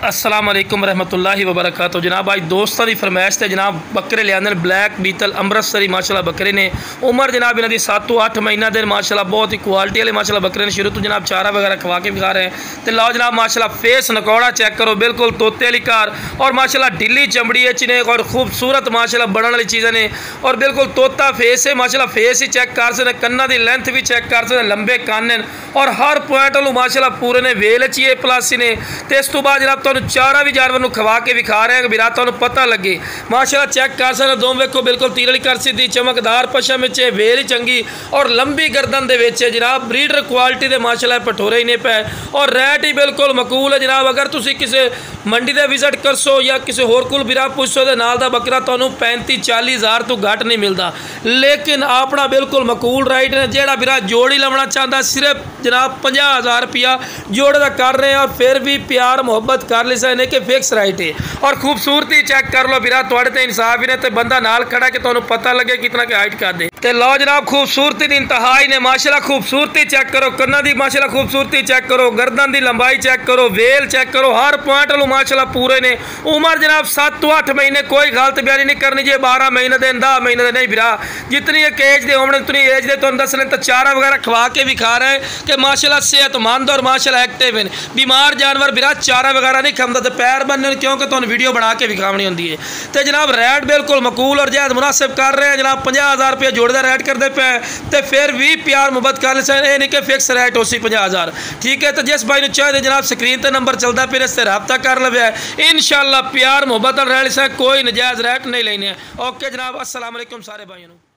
अस्सलाम वालेकुम रहमतुल्लाहि व बरकातहू। जनाब आज दोस्तों की फरमाइश से जनाब बकरे लिया ब्लैक बीतल अमृतसरी माशाल्लाह बकरे ने। उम्र जनाब इन्हों की 7 to 8 महीना दिन माशाल्लाह बहुत ही क्वालिटी वाले माशाल्लाह बकरे ने। शुरू तो जनाब चारा वगैरह खवा के खा रहे हैं। तो लाओ जनाब माशाल्लाह फेस नकौड़ा चेक करो, बिल्कुल तोते वाली कार और माशाल्लाह ढिली चमड़ी ने और खूबसूरत माशाल्लाह बनने वाली चीज़ें ने और बिल्कुल तोता फेस है माशाल्लाह। फेस ही चेक कर सकते, कन्ना की लेंथ भी चेक कर सकते, लंबे कान ने और हर पॉइंट वालों माशाल्लाह पूरे ने वेल चाहिए प्लस ने। तो इस तो बाद जनाब तुहानू चारा भी जानवर खवा के विखा रहे हैं बिरा तुहानू पता लगे। माशाल्लाह चेक कर सकते दोम वेखो, बिल्कुल तीर वाली करसी दी चमकदार पशम में वेल ही चंगी और लंबी गर्दन दे विच जनाब ब्रीडर क्वालिटी दे माशाल्लाह पठोरे ही नहीं पे और रैट ही बिल्कुल मकूल है जनाब। अगर तुसी किसी मंडी दे विजिट करसो या किसी होर कोल बिरा पुछसो दे नाल दा बकरा तुहानू 35-40 हज़ार तो घट नहीं मिलता, लेकिन अपना बिल्कुल मकूल राइट ने। जेड़ा बिरा जोड़ी लवना चाहता सिर्फ जनाब 50,000 रुपया जोड़े का कर रहे हैं और फिर भी प्यार मुहब्बत कर ले सकते कि फिक्स राइट है। और खूबसूरती चेक कर लो बिरा थोड़े तो इंसाफ ही ने तो बंदा नाल खड़ा कि तुहानू पता लगे कितना के हाइट कर दे। तो लो जनाब खूबसूरती की इंतहा ही ने माशाल्लाह। खूबसूरती चेक करो, कन्ना की माशाल्लाह खूबसूरती चेक करो, गर्दन की लंबाई चेक करो, वेल चेक करो, हर पॉइंट वालों माशाल्लाह पूरे ने। उम्र जनाब 7 to 8 महीने, कोई गलत बयानी नहीं करनी जी 12 महीने दे 10 महीने दे नहीं बिरा। जितनी एक एज दे होने उतनी एज दे तुहानू दस तो चारा वगैरह खवा के भी खा रहे हैं कि माशाल्लाह सेहतमंद और माशाल्लाह एक्टिव हैं। बीमार जानवर बिरा चारा वगैरह नहीं खाता तो पैर बनने क्योंकि तुहानू वीडियो बना के विखावनी होंगी है। तो जनाब रेट बिल्कुल मकूल और जैद मुनासिब कर रहे हैं जनाब। 50,000 रुपया जोड़े का रेट करते पे तो फिर भी प्यार मुहब्बत कर ले सकते, नहीं कि फिक्स रेट हो सी 50,000। ठीक है, तो जिस भाई चाहे जनाब स्क्रीन पर नंबर चलता फिर इससे रब्ता कर लवे। इंशाल्लाह प्यार मुहब्बत रह सकते, कोई नजायज़ रेट नहीं लेने। ओके जनाब, अस्सलाम वालेकुम सारे भाइयों।